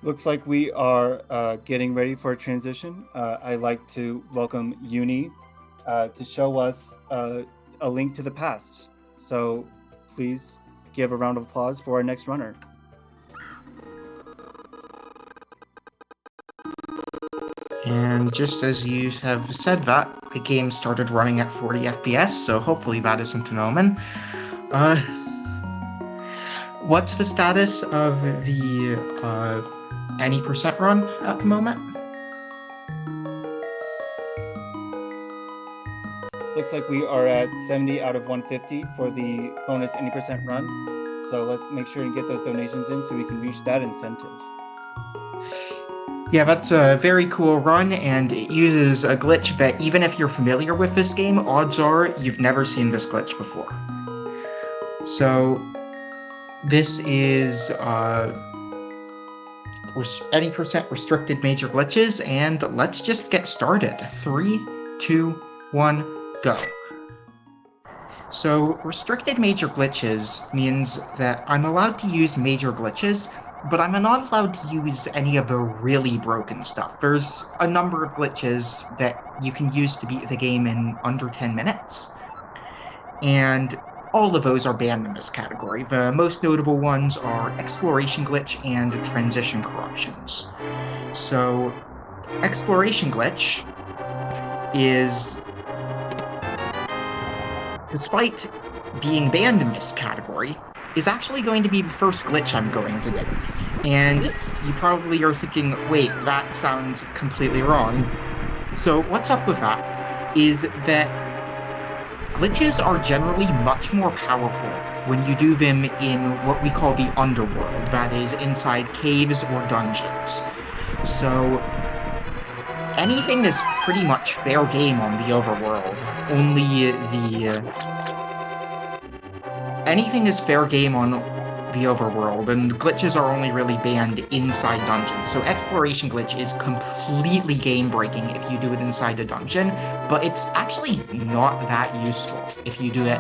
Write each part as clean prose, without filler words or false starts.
Looks like we are getting ready for a transition. I'd like to welcome Euni to show us a link to the past. So please give a round of applause for our next runner. And just as you have said that, the game started running at 40 FPS, so hopefully that isn't an omen. What's the status of the any percent run at the moment? Looks like we are at 70 out of 150 for the bonus any percent run. So let's make sure and get those donations in so we can reach that incentive. Yeah, that's a very cool run, and it uses a glitch that even if you're familiar with this game, odds are you've never seen this glitch before. So, this is any percent restricted major glitches, and let's just get started. 3, 2, 1, go. So, restricted major glitches means that I'm allowed to use major glitches, but I'm not allowed to use any of the really broken stuff. There's a number of glitches that you can use to beat the game in under 10 minutes, and all of those are banned in this category. The most notable ones are Exploration Glitch and Transition Corruptions. So, Exploration Glitch is, despite being banned in this category, is actually going to be the first glitch I'm going to do. And you probably are thinking, wait, that sounds completely wrong. So what's up with that is that glitches are generally much more powerful when you do them in what we call the underworld, that is, inside caves or dungeons. So anything is pretty much fair game on the overworld, only anything is fair game on the overworld, and glitches are only really banned inside dungeons. So exploration glitch is completely game-breaking if you do it inside a dungeon, but it's actually not that useful if you do it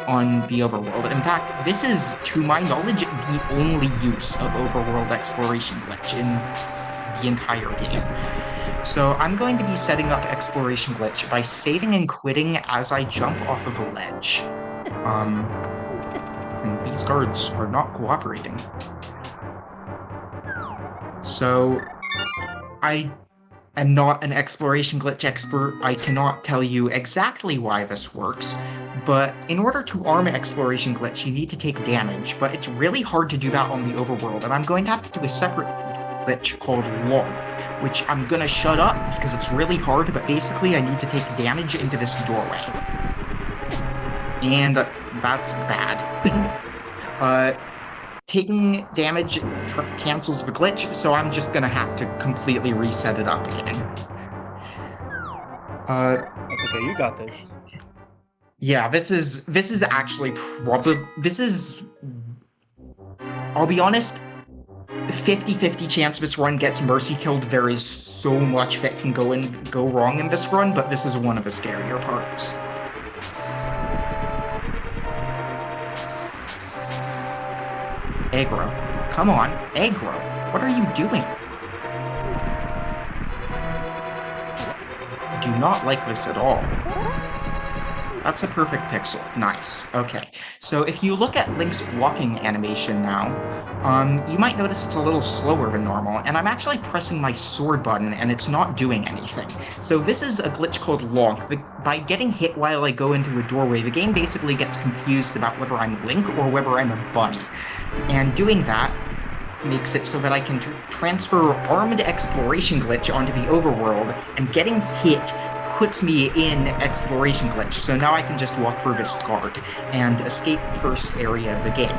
on the overworld. In fact, this is, to my knowledge, the only use of overworld exploration glitch in the entire game. So I'm going to be setting up exploration glitch by saving and quitting as I jump off of a ledge. And these guards are not cooperating. So, I am not an exploration glitch expert. I cannot tell you exactly why this works, but in order to arm exploration glitch, you need to take damage, but it's really hard to do that on the overworld, and I'm going to have to do a separate glitch called long, which I'm gonna shut up because it's really hard, but basically I need to take damage into this doorway. And that's bad. Taking damage cancels the glitch, so I'm just gonna have to completely reset it up again. That's okay, you got this. Yeah, this is actually I'll be honest, 50-50 chance this run gets mercy killed. There is so much that can go wrong in this run, but this is one of the scarier parts. Aggro. Come on, aggro. What are you doing? I do not like this at all. That's a perfect pixel. Nice. Okay. So if you look at Link's walking animation now, you might notice it's a little slower than normal, and I'm actually pressing my sword button and it's not doing anything. So this is a glitch called Lonk. By getting hit while I go into a doorway, the game basically gets confused about whether I'm Link or whether I'm a bunny. And doing that makes it so that I can transfer armed exploration glitch onto the overworld, and getting hit puts me in exploration glitch, so now I can just walk through this guard and escape the first area of the game.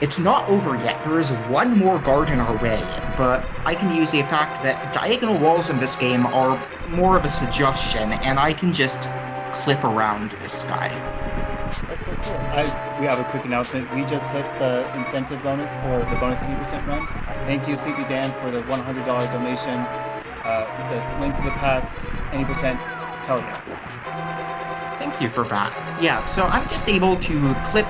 It's not over yet. There is one more guard in our way, but I can use the fact that diagonal walls in this game are more of a suggestion, and I can just clip around this guy. That's so cool. We have a quick announcement. We just hit the incentive bonus for the bonus 80% run. Thank you, Sleepy Dan, for the $100 donation. It says, link to the past, 80%, hell yes. Thank you for that. Yeah, so I'm just able to clip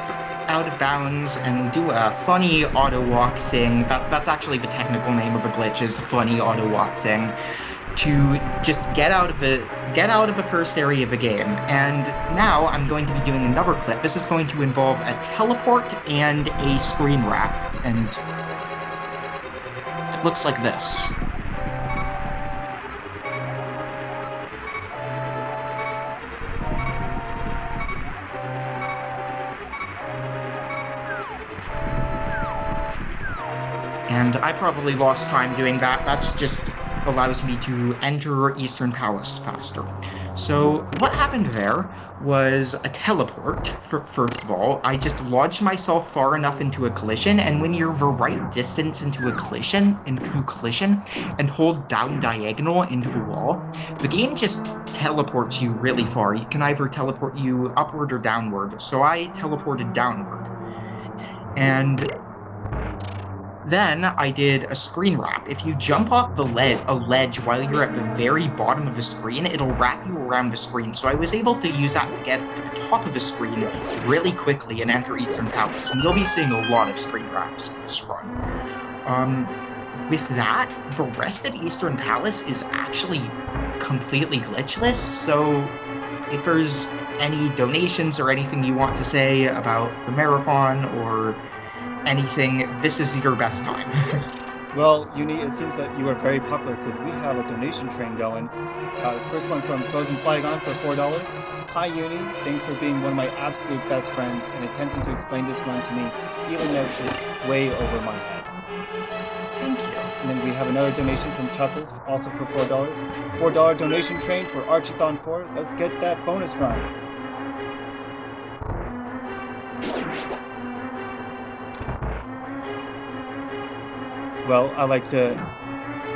out of bounds and do a funny auto walk thing. That's actually the technical name of a glitch, is funny auto walk thing, to just get out of a first area of a game. And now I'm going to be doing another clip. This is going to involve a teleport and a screen wrap, and it looks like this. And I probably lost time doing that. That's just allows me to enter Eastern Palace faster. So what happened there was a teleport, first of all. I just lodged myself far enough into a collision, and when you're the right distance into a collision, and hold down diagonal into the wall, the game just teleports you really far. It can either teleport you upward or downward. So I teleported downward. And then I did a screen wrap. If you jump off a ledge while you're at the very bottom of the screen, it'll wrap you around the screen. So I was able to use that to get to the top of the screen really quickly and enter Eastern Palace. And you'll be seeing a lot of screen wraps in this run. With that, the rest of Eastern Palace is actually completely glitchless. So if there's any donations or anything you want to say about the marathon or anything, this is your best time. Well, Euni, it seems that you are very popular because we have a donation train going. First one from Frozen Flygon for $4. Hi, Euni. Thanks for being one of my absolute best friends and attempting to explain this run to me, even though it's way over my head. Thank you. And then we have another donation from Chuckles, also for $4. $4 donation train for Archiethon 4. Let's get that bonus run. Well, I'd like to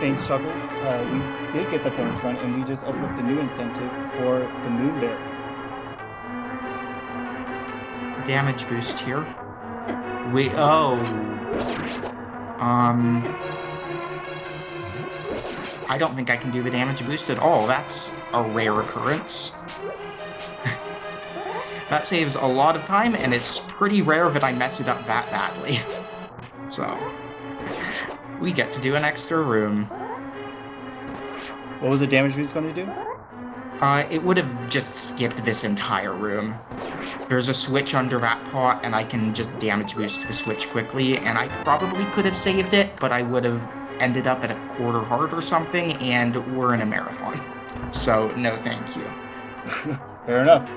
thanks Chuckles. We did get the bonus run, and we just opened up the new incentive for the Moonberry. Damage boost here. I don't think I can do the damage boost at all. That's a rare occurrence. That saves a lot of time, and it's pretty rare that I mess it up that badly. So we get to do an extra room. What was the damage boost going to do? It would have just skipped this entire room. There's a switch under that pot, and I can just damage boost the switch quickly, and I probably could have saved it, but I would have ended up at a quarter heart or something, and we're in a marathon. So, no thank you. Fair enough.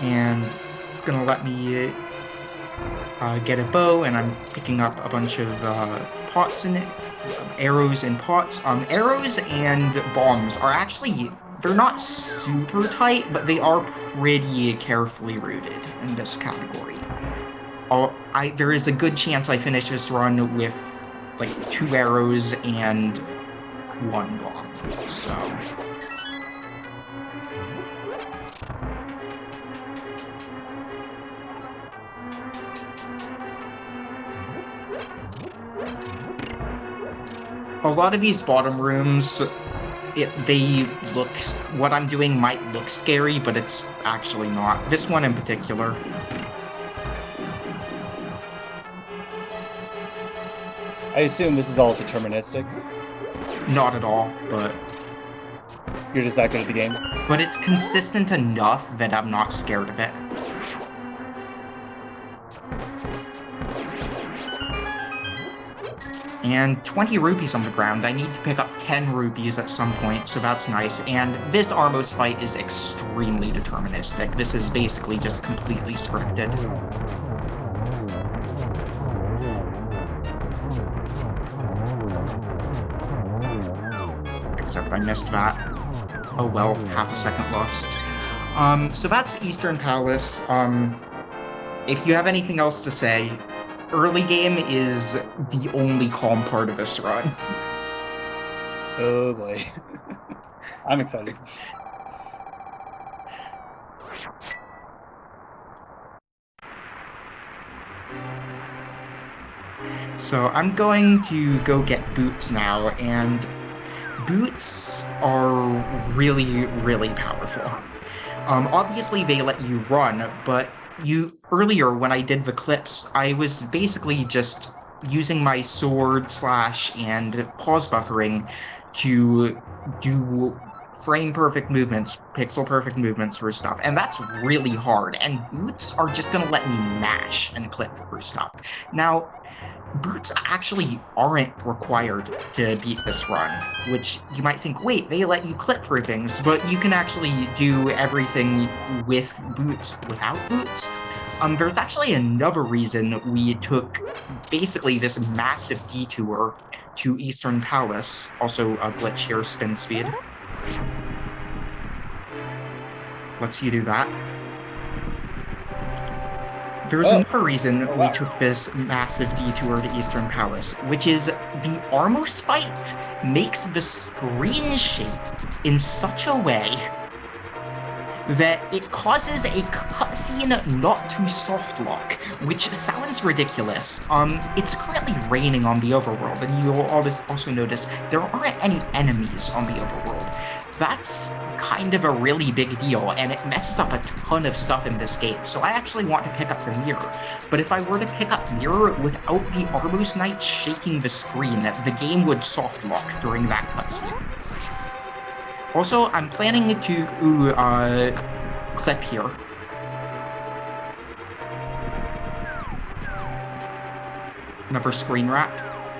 And it's gonna let me get a bow, and I'm picking up a bunch of pots in it. Arrows and pots. Arrows and bombs are actually, they're not super tight, but they are pretty carefully rooted in this category. There is a good chance I finish this run with like 2 arrows and 1 bomb. So a lot of these bottom rooms, what I'm doing might look scary, but it's actually not. This one in particular. I assume this is all deterministic. Not at all, but you're just that good at the game. But it's consistent enough that I'm not scared of it. And 20 rupees on the ground. I need to pick up 10 rupees at some point, so that's nice. And this Armos fight is extremely deterministic. This is basically just completely scripted. Except I missed that. Oh well, half a second lost. So that's Eastern Palace. If you have anything else to say, early game is the only calm part of this run. Oh boy. I'm excited. So I'm going to go get boots now, and boots are really, really powerful. Obviously they let you run, but earlier when I did the clips, I was basically just using my sword slash and pause buffering to do frame perfect movements, pixel perfect movements for stuff, and that's really hard, and boots are just gonna let me mash and clip for stuff. Now, boots actually aren't required to beat this run, which you might think, wait, they let you clip for things, but you can actually do everything with boots without boots. There's actually another reason we took basically this massive detour to Eastern Palace. Also a glitch here, spin speed. Lets you do that. There's another reason we took this massive detour to Eastern Palace, which is the Armos fight makes the screen shape in such a way that it causes a cutscene not to soft lock, which sounds ridiculous. It's currently raining on the overworld, and you'll also notice there aren't any enemies on the overworld. That's kind of a really big deal, and it messes up a ton of stuff in this game, so I actually want to pick up the mirror. But if I were to pick up mirror without the Arbus Knights shaking the screen, the game would soft lock during that cutscene. Also, I'm planning to clip here. Another screen wrap,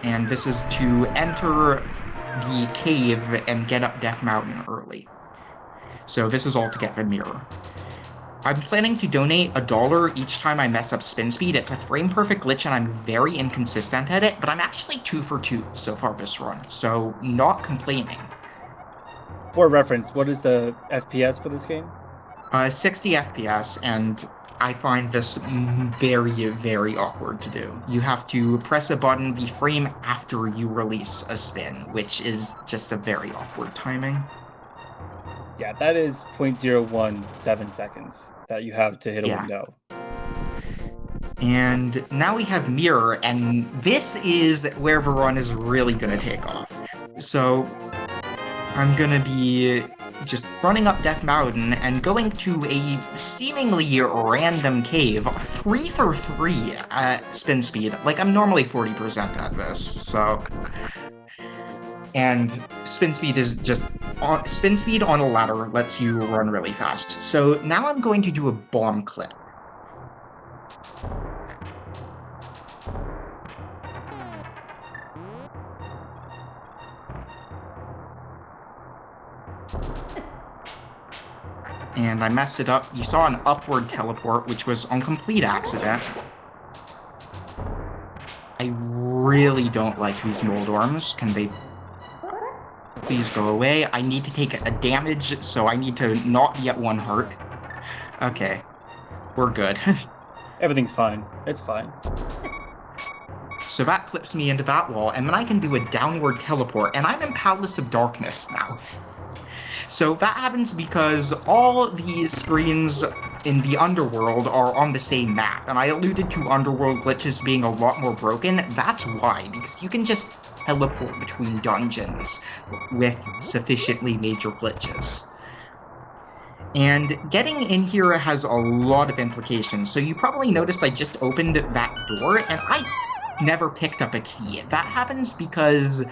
and this is to enter the cave and get up Death Mountain early. So this is all to get the mirror. I'm planning to donate $1 each time I mess up spin speed. It's a frame perfect glitch and I'm very inconsistent at it, but I'm actually 2 for 2 so far this run, so not complaining. For reference, what is the FPS for this game? 60 FPS, and I find this very, very awkward to do. You have to press a button the frame after you release a spin, which is just a very awkward timing. Yeah, that is 0.017 seconds that you have to hit a window. And now we have mirror, and this is where the run is really going to take off. So I'm going to be just running up Death Mountain and going to a seemingly random cave, 3 for 3 at spin speed. Like, I'm normally 40% at this, so... And spin speed is just... Spin speed on a ladder lets you run really fast. So now I'm going to do a bomb clip. And I messed it up. You saw an upward teleport, which was on complete accident. I really don't like these Moldorms. Can they please go away? I need to take a damage, so I need to not be at 1 heart. Okay. We're good. Everything's fine. It's fine. So that clips me into that wall, and then I can do a downward teleport, and I'm in Palace of Darkness now. So that happens because all the screens in the Underworld are on the same map, and I alluded to Underworld glitches being a lot more broken. That's why, because you can just teleport between dungeons with sufficiently major glitches. And getting in here has a lot of implications, so you probably noticed I just opened that door, and I never picked up a key. That happens because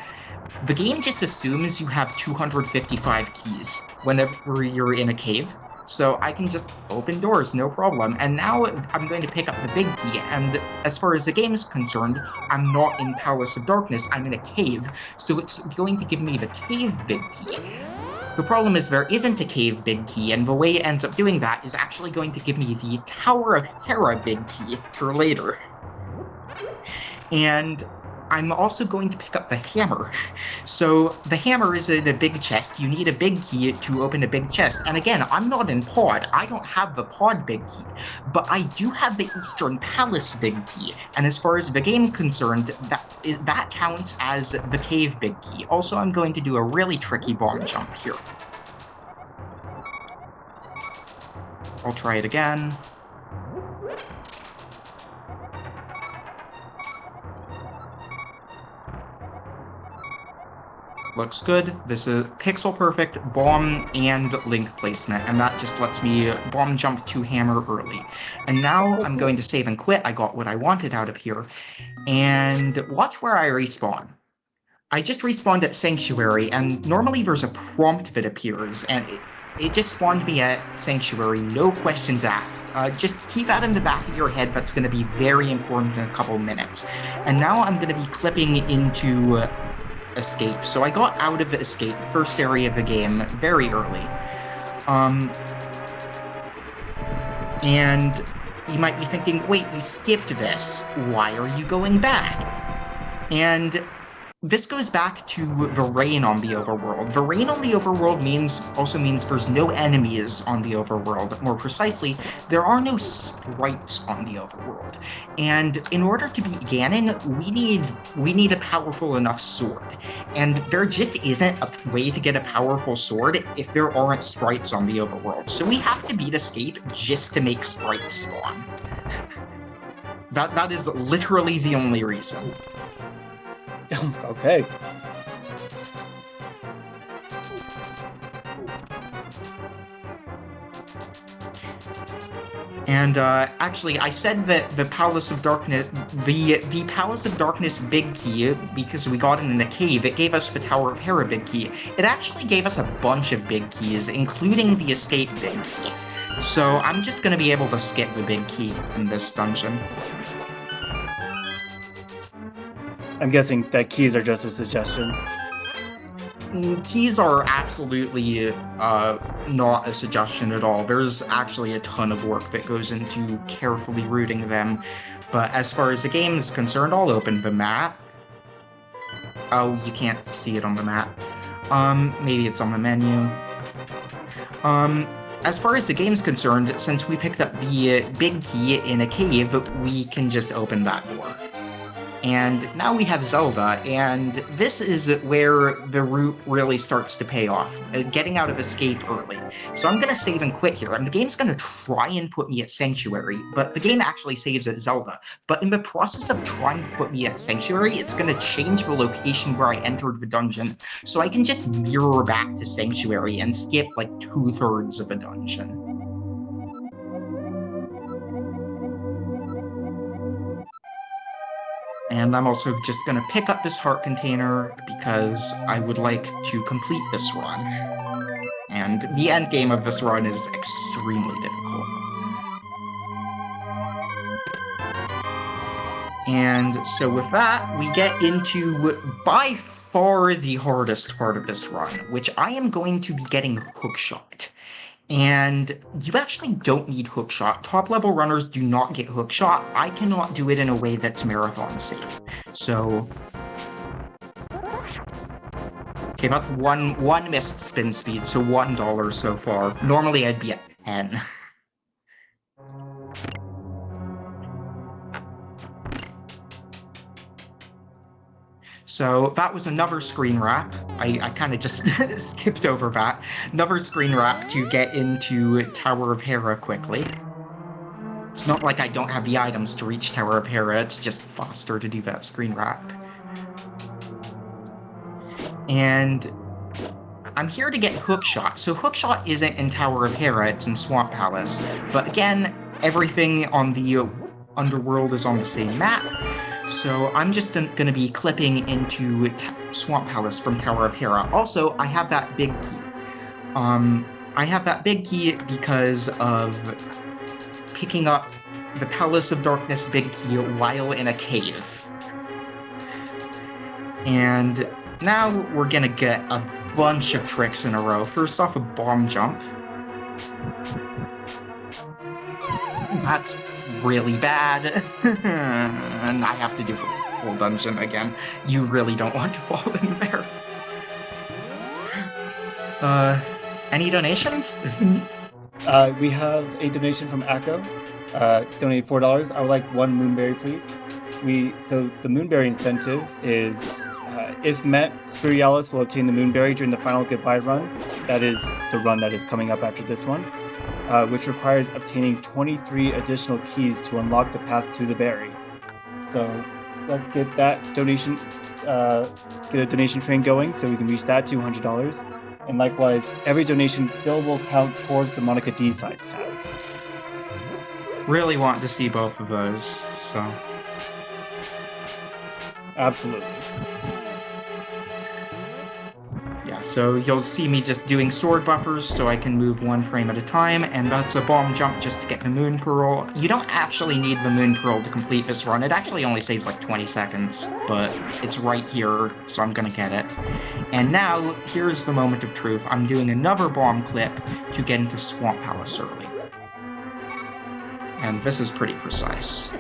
the game just assumes you have 255 keys whenever you're in a cave, so I can just open doors, no problem. And now I'm going to pick up the big key, and as far as the game is concerned, I'm not in Palace of Darkness, I'm in a cave, so it's going to give me the cave big key. The problem is there isn't a cave big key, and the way it ends up doing that is actually going to give me the Tower of Hera big key for later. And I'm also going to pick up the hammer. So the hammer is in a big chest. You need a big key to open a big chest. And again, I'm not in pod. I don't have the pod big key. But I do have the Eastern Palace big key. And as far as the game concerned, that counts as the cave big key. Also, I'm going to do a really tricky bomb jump here. I'll try it again. Looks good. This is pixel perfect bomb and link placement, and that just lets me bomb jump to hammer early. And now I'm going to save and quit. I got what I wanted out of here. And watch where I respawn. I just respawned at Sanctuary, and normally there's a prompt that appears, and it just spawned me at Sanctuary, no questions asked. Just keep that in the back of your head. That's going to be very important in a couple minutes. And now I'm going to be clipping into Escape. So I got out of the Escape, first area of the game, very early. And you might be thinking, wait, you skipped this. Why are you going back? And this goes back to the rain on the overworld. The rain on the overworld also means there's no enemies on the overworld. More precisely, there are no sprites on the overworld. And in order to beat Ganon, we need a powerful enough sword. And there just isn't a way to get a powerful sword if there aren't sprites on the overworld. So we have to beat Escape just to make sprites spawn. That is literally the only reason. Okay. And actually, I said that the Palace of Darkness, the Palace of Darkness big key, because we got it in a cave, it gave us the Tower of Hera big key. It actually gave us a bunch of big keys, including the Escape big key. So I'm just going to be able to skip the big key in this dungeon. I'm guessing that keys are just a suggestion. Keys are absolutely not a suggestion at all. There's actually a ton of work that goes into carefully routing them. But as far as the game is concerned, I'll open the map. Oh, you can't see it on the map. Maybe it's on the menu. As far as the game's concerned, since we picked up the big key in a cave, we can just open that door. And now we have Zelda, and this is where the route really starts to pay off, getting out of Escape early. So I'm going to save and quit here, and the game's going to try and put me at Sanctuary, but the game actually saves at Zelda. But in the process of trying to put me at Sanctuary, it's going to change the location where I entered the dungeon, so I can just mirror back to Sanctuary and skip like 2/3 of a dungeon. And I'm also just going to pick up this heart container because I would like to complete this run. And the end game of this run is extremely difficult. And so with that, we get into by far the hardest part of this run, which I am going to be getting hookshot. And you actually don't need hookshot. Top level runners do not get hookshot. I cannot do it in a way that's marathon safe. So, okay, that's one missed spin speed, so $1 so far. Normally I'd be at 10. So that was another screen wrap. I kind of just skipped over that. Another screen wrap to get into Tower of Hera quickly. It's not like I don't have the items to reach Tower of Hera, it's just faster to do that screen wrap. And I'm here to get hookshot. So hookshot isn't in Tower of Hera, it's in Swamp Palace. But again, everything on the underworld is on the same map. So I'm just going to be clipping into Swamp Palace from Tower of Hera. Also, I have that big key. I have that big key because of picking up the Palace of Darkness big key while in a cave. And now we're going to get a bunch of tricks in a row. First off, a bomb jump. That's really bad. And I have to do the whole dungeon again. You really don't want to fall in there. Any donations? We have a donation from Akko. Donated $4. I would like one Moonberry, please. So the Moonberry incentive is, if met, Spirialis will obtain the Moonberry during the final goodbye run. That is the run that is coming up after this one. Which requires obtaining 23 additional keys to unlock the path to the berry. So let's get that donation, get a donation train going so we can reach that $200. And likewise, every donation still will count towards the Monica D size task. Really want to see both of those, so. Absolutely. Yeah, so you'll see me just doing sword buffers so I can move 1 frame at a time, and that's a bomb jump just to get the moon pearl. You don't actually need the moon pearl to complete this run. It actually only saves like 20 seconds, but it's right here, so I'm gonna get it. And now, here's the moment of truth. I'm doing another bomb clip to get into Swamp Palace early. And this is pretty precise.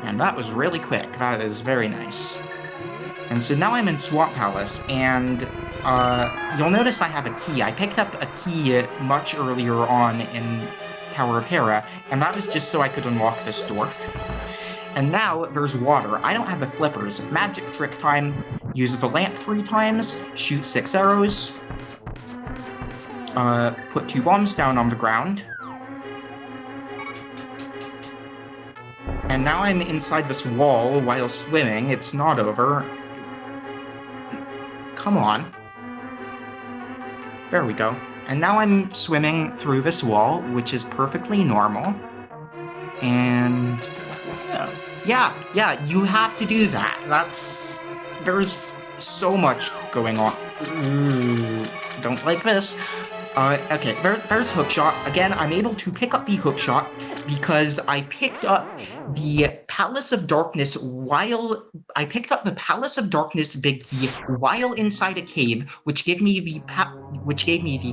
And that was really quick. That is very nice. And so now I'm in Swamp Palace, and you'll notice I have a key. I picked up a key much earlier on in Tower of Hera, and that was just so I could unlock this door. And now there's water. I don't have the flippers. Magic trick time. Use the lamp 3 times, shoot 6 arrows, put 2 bombs down on the ground. And now I'm inside this wall while swimming. It's not over. Come on. There we go. And now I'm swimming through this wall, which is perfectly normal. And yeah, you have to do that. There's so much going on. Ooh, don't like this. Okay, there's hookshot. Again, I'm able to pick up the hookshot because I picked up the Palace of Darkness big key while inside a cave, which gave me the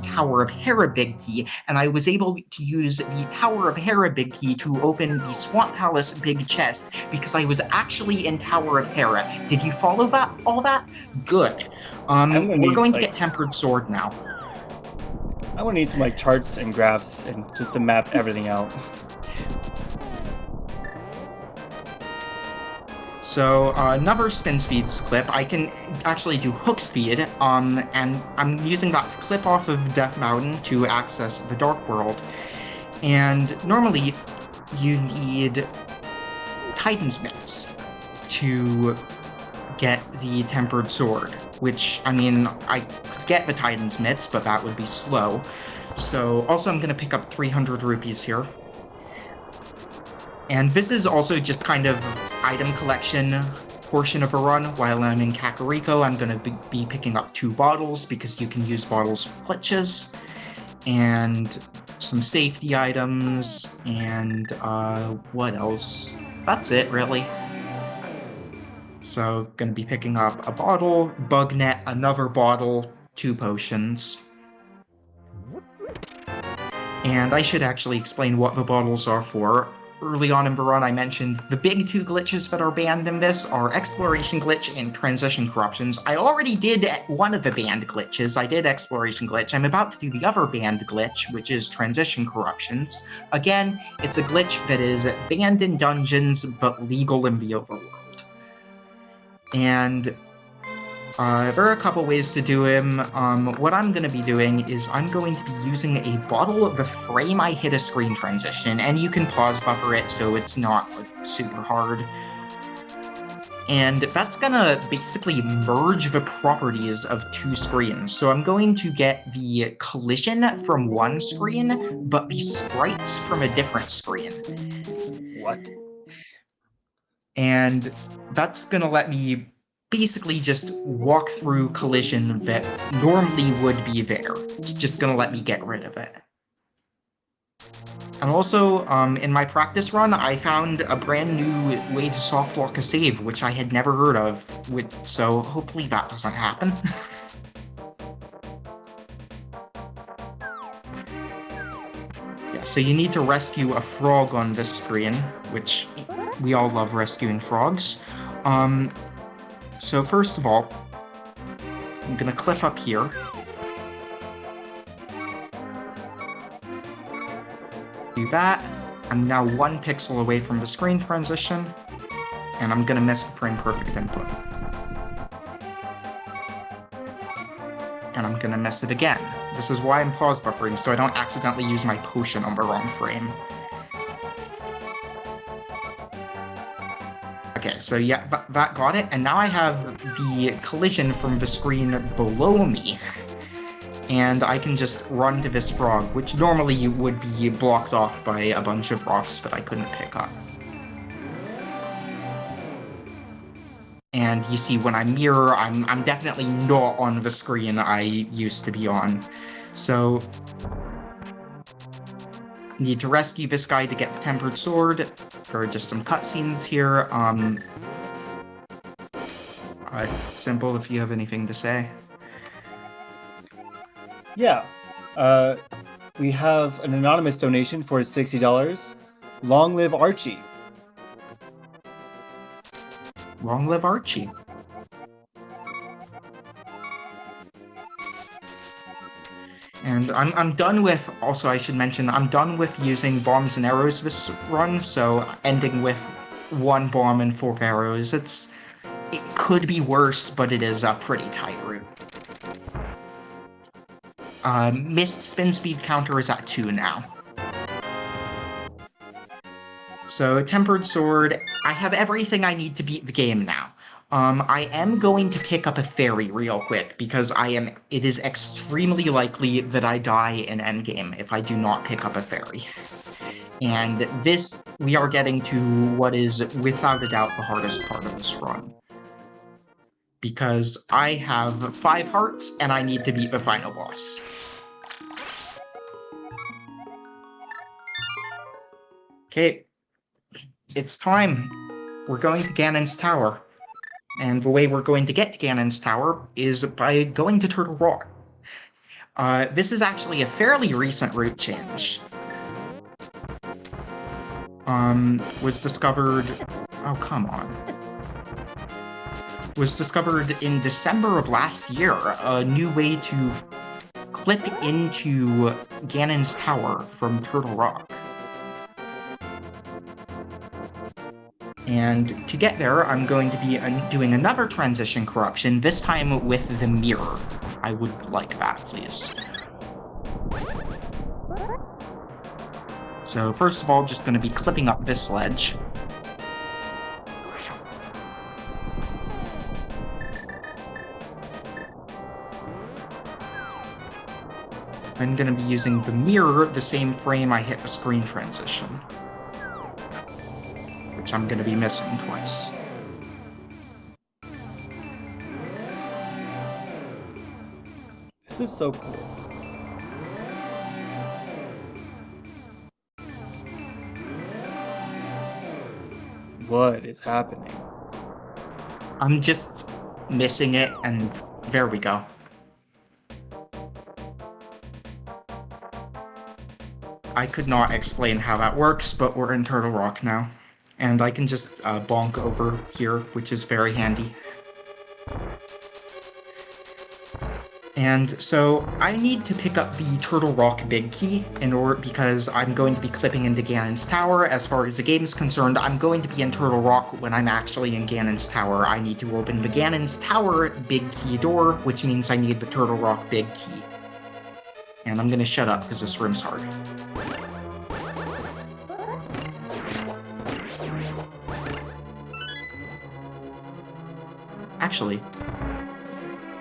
Tower of Hera big key, and I was able to use the Tower of Hera big key to open the Swamp Palace big chest because I was actually in Tower of Hera. Did you follow all that? Good. We're going to get Tempered Sword now. I'm gonna need some like charts and graphs and just to map everything out. So another spin speeds clip, I can actually do hook speed, and I'm using that clip off of Death Mountain to access the Dark World. And normally you need Titan's Mitts to get the Tempered Sword, which, I mean, I could get the Titan's Mitts, but that would be slow. So, also I'm gonna pick up 300 rupees here. And this is also just kind of item collection portion of a run. While I'm in Kakariko, I'm gonna be picking up 2 bottles, because you can use bottles for glitches, and some safety items, and what else? That's it, really. So, gonna be picking up a bottle, bug net, another bottle, 2 potions. And I should actually explain what the bottles are for. Early on in the run, I mentioned the big 2 glitches that are banned in this are Exploration Glitch and Transition Corruptions. I already did one of the banned glitches. I did Exploration Glitch. I'm about to do the other banned glitch, which is Transition Corruptions. Again, it's a glitch that is banned in dungeons, but legal in the overworld. And there are a couple ways to do him. What I'm going to be doing is I'm going to be using a bottle of the frame I hit a screen transition, and you can pause buffer it so it's not like, super hard. And that's going to basically merge the properties of 2 screens. So I'm going to get the collision from one screen, but the sprites from a different screen. What? And that's going to let me basically just walk through collision that normally would be there. It's just going to let me get rid of it. And also, in my practice run, I found a brand new way to softlock a save, which I had never heard of, so hopefully that doesn't happen. Yeah, so you need to rescue a frog on this screen, which we all love rescuing frogs. So first of all, I'm gonna clip up here. Do that. I'm now 1 pixel away from the screen transition, and I'm gonna miss the frame perfect input. And I'm gonna miss it again. This is why I'm pause buffering, so I don't accidentally use my potion on the wrong frame. Okay, so yeah, that got it, and now I have the collision from the screen below me. And I can just run to this frog, which normally would be blocked off by a bunch of rocks that I couldn't pick up. And you see, when I mirror, I'm definitely not on the screen I used to be on. So, need to rescue this guy to get the tempered sword. There are just some cutscenes here. Simple, if you have anything to say. Yeah. We have an anonymous donation for $60. Long live Archie. Long live Archie. And I'm done with, also I should mention, I'm done with using bombs and arrows this run, so ending with 1 bomb and 4 arrows, it could be worse, but it is a pretty tight route. Missed spin speed counter is at 2 now. So, Tempered Sword, I have everything I need to beat the game now. I am going to pick up a fairy real quick, because it is extremely likely that I die in endgame if I do not pick up a fairy. And we are getting to what is, without a doubt, the hardest part of this run. Because I have 5 hearts, and I need to beat the final boss. Okay, it's time. We're going to Ganon's Tower. And the way we're going to get to Ganon's Tower is by going to Turtle Rock. This is actually a fairly recent route change. Was discovered... Oh, come on. Was discovered in December of last year, a new way to clip into Ganon's Tower from Turtle Rock. And to get there, I'm going to be doing another transition corruption, this time with the mirror. I would like that, please. So first of all, just going to be clipping up this ledge. I'm going to be using the mirror the same frame I hit the screen transition, which I'm going to be missing twice. This is so cool. What is happening? I'm just missing it, and there we go. I could not explain how that works, but we're in Turtle Rock now. And I can just bonk over here, which is very handy. And so I need to pick up the Turtle Rock Big Key because I'm going to be clipping into Ganon's Tower. As far as the game is concerned, I'm going to be in Turtle Rock when I'm actually in Ganon's Tower. I need to open the Ganon's Tower Big Key door, which means I need the Turtle Rock Big Key. And I'm gonna shut up because this room's hard. Actually,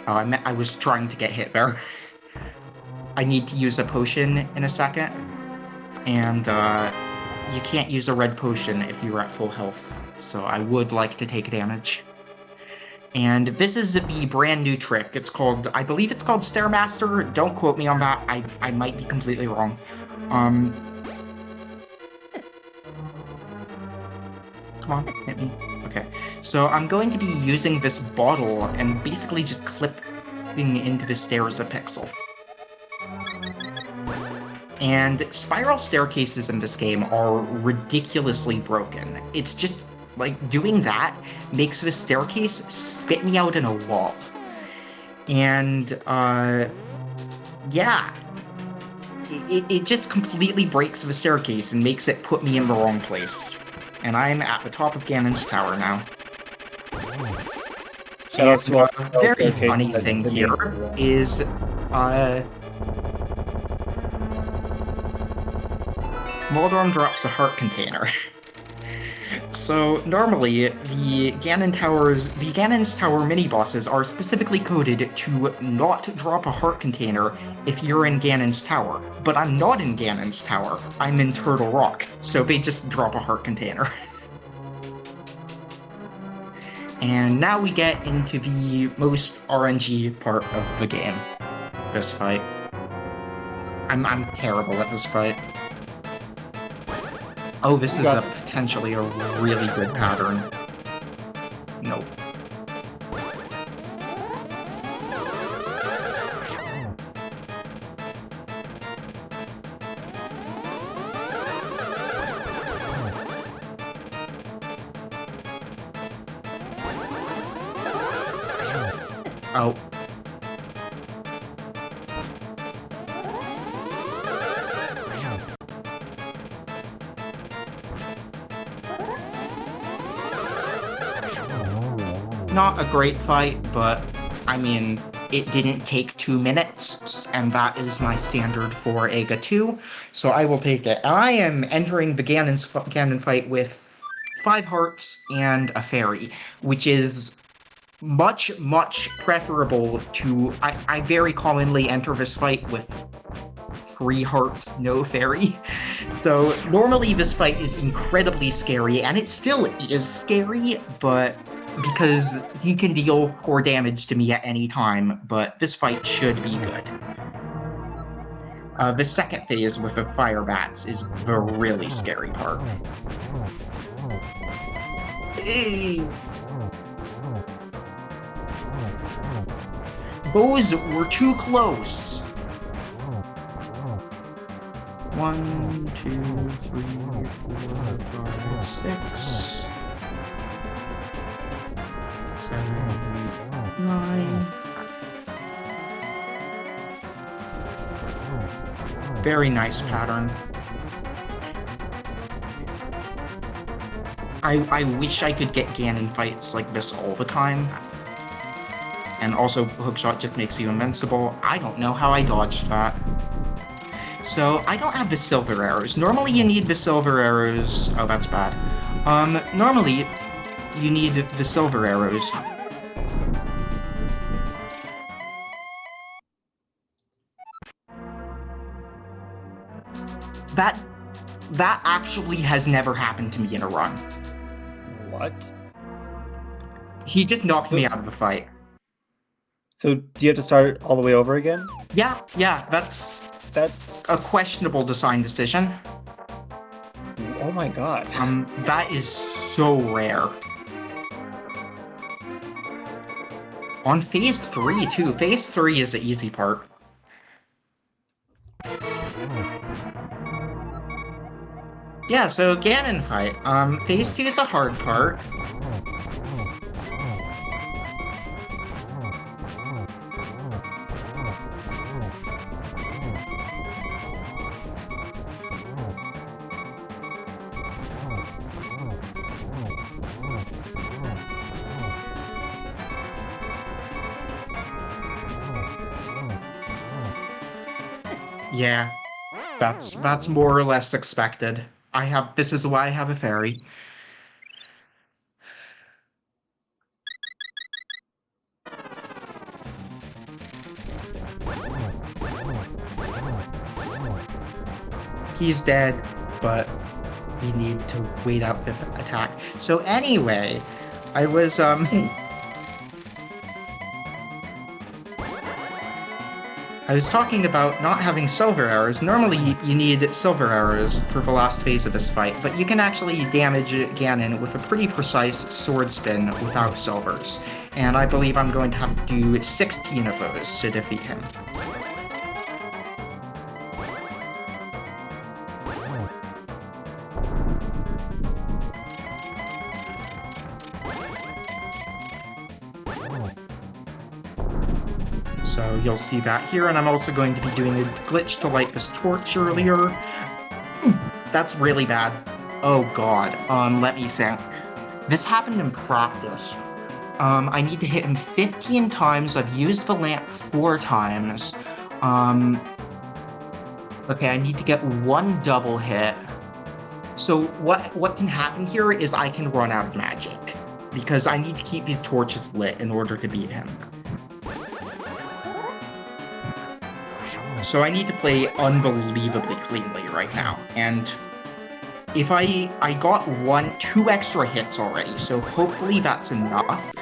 I was trying to get hit there. I need to use a potion in a second, and you can't use a red potion if you're at full health, so I would like to take damage. And this is the brand new trick. I believe it's called Stairmaster. Don't quote me on that. I might be completely wrong. Come on, hit me. Okay, so I'm going to be using this bottle and basically just clipping into the stairs a pixel. And spiral staircases in this game are ridiculously broken. It's just, like, doing that makes the staircase spit me out in a wall. And, yeah. It just completely breaks the staircase and makes it put me in the wrong place. And I'm at the top of Ganon's Tower now. And a very funny thing here is, Moldorm drops a heart container. So normally, Ganon's Tower mini-bosses are specifically coded to not drop a heart container if you're in Ganon's Tower. But I'm not in Ganon's Tower, I'm in Turtle Rock, so they just drop a heart container. And now we get into the most RNG part of the game. This fight. I'm terrible at this fight. Oh, this is potentially a really good pattern. Nope. Oh. Not a great fight, but I mean, it didn't take 2 minutes, and that is my standard for Ega 2, so I will take it. I am entering the Ganon fight with 5 hearts and a fairy, which is much, much preferable to... I very commonly enter this fight with 3 hearts, no fairy. So normally this fight is incredibly scary, and it still is scary, but because he can deal 4 damage to me at any time, but this fight should be good. The second phase with the fire bats is the really scary part. Those were too close. 1, 2, 3, 4, 5, 6, 7, 8, 9. Very nice pattern. I wish I could get Ganon fights like this all the time. And also, hookshot just makes you invincible. I don't know how I dodged that. So, I don't have the silver arrows. Normally you need the silver arrows... Oh, that's bad. Normally, you need the silver arrows. That actually has never happened to me in a run. What? He just knocked me out of the fight. So, do you have to start all the way over again? Yeah, that's a questionable design decision. Oh my god. That is so rare. On phase 3, too. Phase 3 is the easy part. Yeah, so Ganon fight. Phase 2 is a hard part. Yeah, that's more or less expected. This is why I have a fairy. He's dead, but we need to wait out the attack. So anyway, I was talking about not having silver arrows. Normally, you need silver arrows for the last phase of this fight, but you can actually damage Ganon with a pretty precise sword spin without silvers. And I believe I'm going to have to do 16 of those to defeat him. So you'll see that here, and I'm also going to be doing a glitch to light this torch earlier. That's really bad. Oh god, let me think. This happened in practice. I need to hit him 15 times, I've used the lamp 4 times. Okay, I need to get 1 double hit. So what can happen here is I can run out of magic because I need to keep these torches lit in order to beat him. So I need to play unbelievably cleanly right now. And if I got 2 extra hits already, so hopefully that's enough.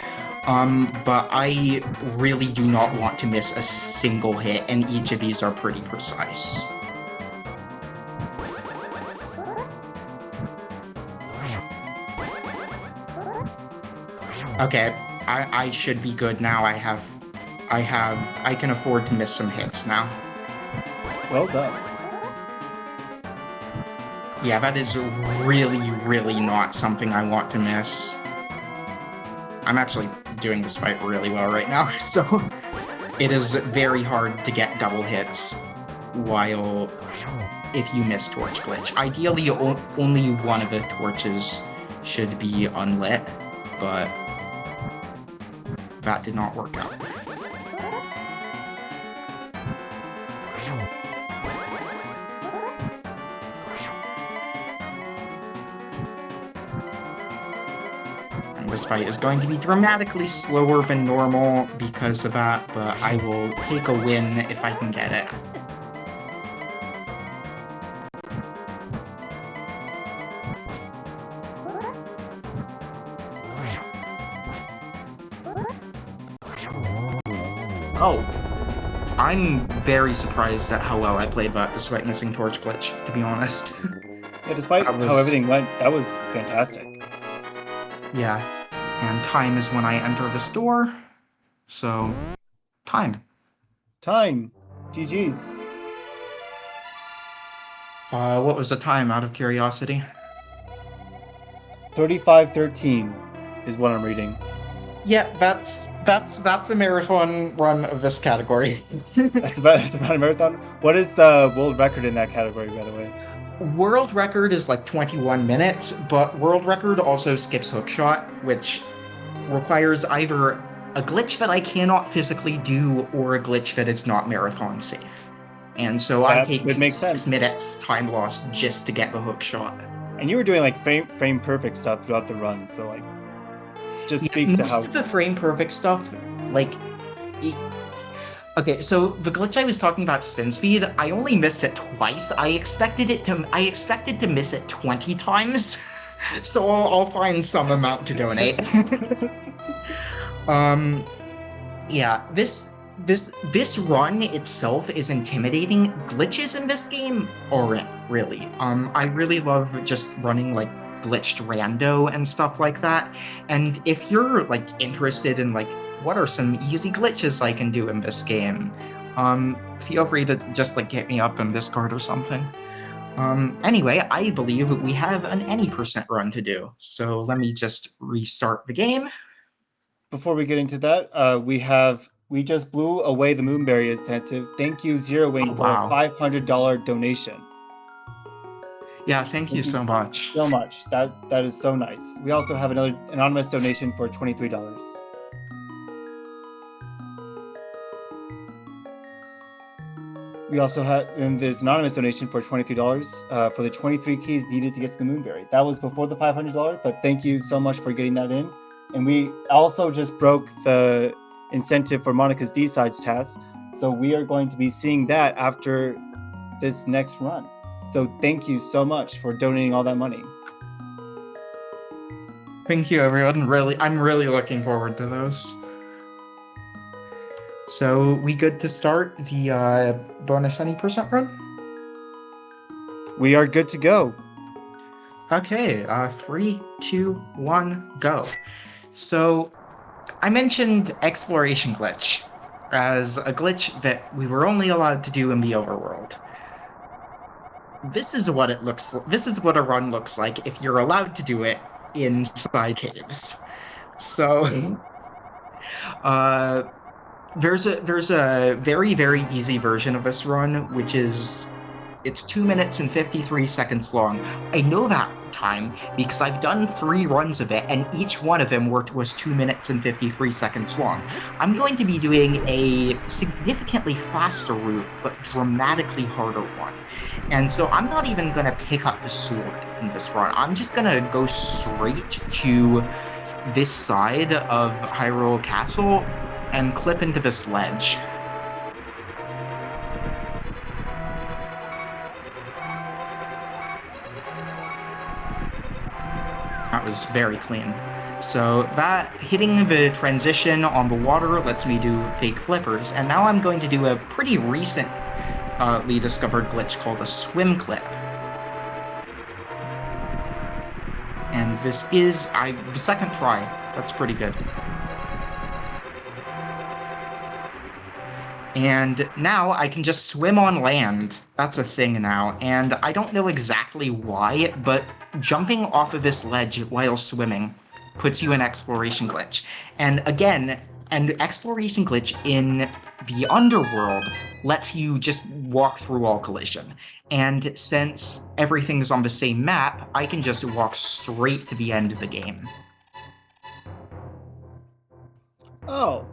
But I really do not want to miss a single hit, and each of these are pretty precise. Okay, I should be good now. I can afford to miss some hits now. Well done. Yeah, that is really, really not something I want to miss. I'm actually doing this fight really well right now, so it is very hard to get double hits while if you miss torch glitch. Ideally, only one of the torches should be unlit, but that did not work out. And this fight is going to be dramatically slower than normal because of that, but I will take a win if I can get it. Oh, I'm very surprised at how well I played that despite missing torch glitch, to be honest. Yeah, despite how everything went, that was fantastic. Yeah, and time is when I enter this door, so time. Time. GG's. What was the time, out of curiosity? 35:13 is what I'm reading. Yeah, that's a marathon run of this category. That's about a marathon. What is the world record in that category, by the way? World record is like 21 minutes, but world record also skips hookshot, which requires either a glitch that I cannot physically do or a glitch that is not marathon safe. And so I take would make 6 sense. minutes time loss just to get the hookshot. And you were doing like frame perfect stuff throughout the run, so like just speaks to how most of the frame perfect stuff, like okay, so the glitch I was talking about, spin speed, I only missed it twice. I expected to miss it 20 times. So I'll find some amount to donate. Yeah, this run itself is intimidating. Glitches in this game aren't really. I really love just running like glitched rando and stuff like that. And if you're like interested in like what are some easy glitches I can do in this game, feel free to just like hit me up in Discord or something. Anyway, I believe we have an any % run to do. So let me just restart the game. Before we get into that, we just blew away the Moonberry incentive. Thank you, Zero Wing, for a $500 donation. Yeah, thank you so much. So much. That is so nice. We also have another anonymous donation for $23. We also have, and there's an anonymous donation for $23 for the 23 keys needed to get to the Moonberry. That was before the $500, but thank you so much for getting that in. And we also just broke the incentive for Monica's D-Sides task, so we are going to be seeing that after this next run. So thank you so much for donating all that money. Thank you, everyone. I'm really looking forward to those. So we good to start the bonus any % run? We are good to go. Okay, 3, 2, 1, go. So I mentioned exploration glitch as a glitch that we were only allowed to do in the overworld. This is what a run looks like if you're allowed to do it inside caves. So there's a very, very easy version of this run, which is It's 2 minutes and 53 seconds long. I know that time because I've done 3 runs of it, and each one of them was 2 minutes and 53 seconds long. I'm going to be doing a significantly faster route, but dramatically harder one. And so I'm not even going to pick up the sword in this run. I'm just going to go straight to this side of Hyrule Castle and clip into this ledge. That was very clean. So that hitting the transition on the water lets me do fake flippers, and now I'm going to do a pretty recently discovered glitch called a swim clip. And this is the second try. That's pretty good. And now I can just swim on land. That's a thing now. And I don't know exactly why, but jumping off of this ledge while swimming puts you in exploration glitch. And again, an exploration glitch in the underworld lets you just walk through all collision. And since everything's on the same map, I can just walk straight to the end of the game. Oh,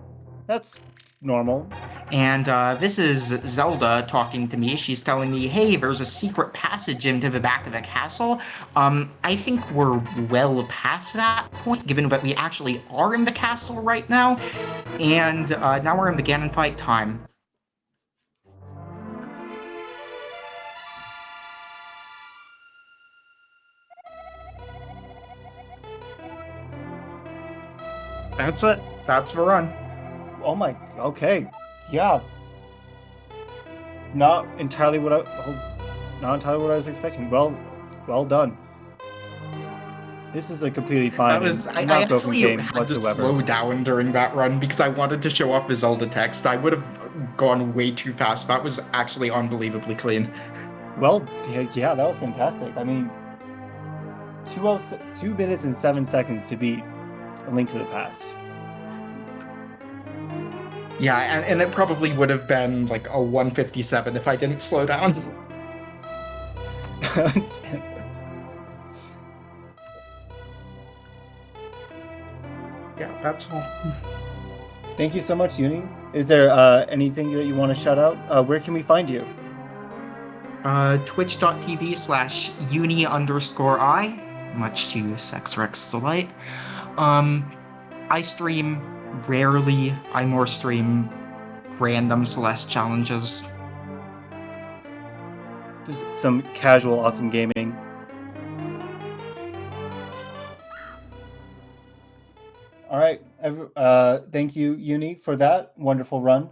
that's normal. And this is Zelda talking to me. She's telling me, hey, there's a secret passage into the back of the castle. I think we're well past that point, given that we actually are in the castle right now. And now we're in the Ganon fight time. That's it. That's the run. Oh my, okay. Yeah. Not entirely what I was expecting. Well done. This is a completely fine and I not broken actually game had to whatsoever. slow down during that run because I wanted to show off the Zelda text. I would have gone way too fast. That was actually unbelievably clean. Well, yeah, that was fantastic. I mean, 2 minutes and 7 seconds to beat A Link to the Past. Yeah, and it probably would have been like a 157 if I didn't slow down. Yeah, that's all. Thank you so much, Uni. Is there anything that you want to shout out? Where can we find you? Twitch.tv/uni_I, much to SexRex's delight. I stream rarely. I more stream random Celeste challenges. Just some casual, awesome gaming. All right. Thank you, Uni, for that wonderful run.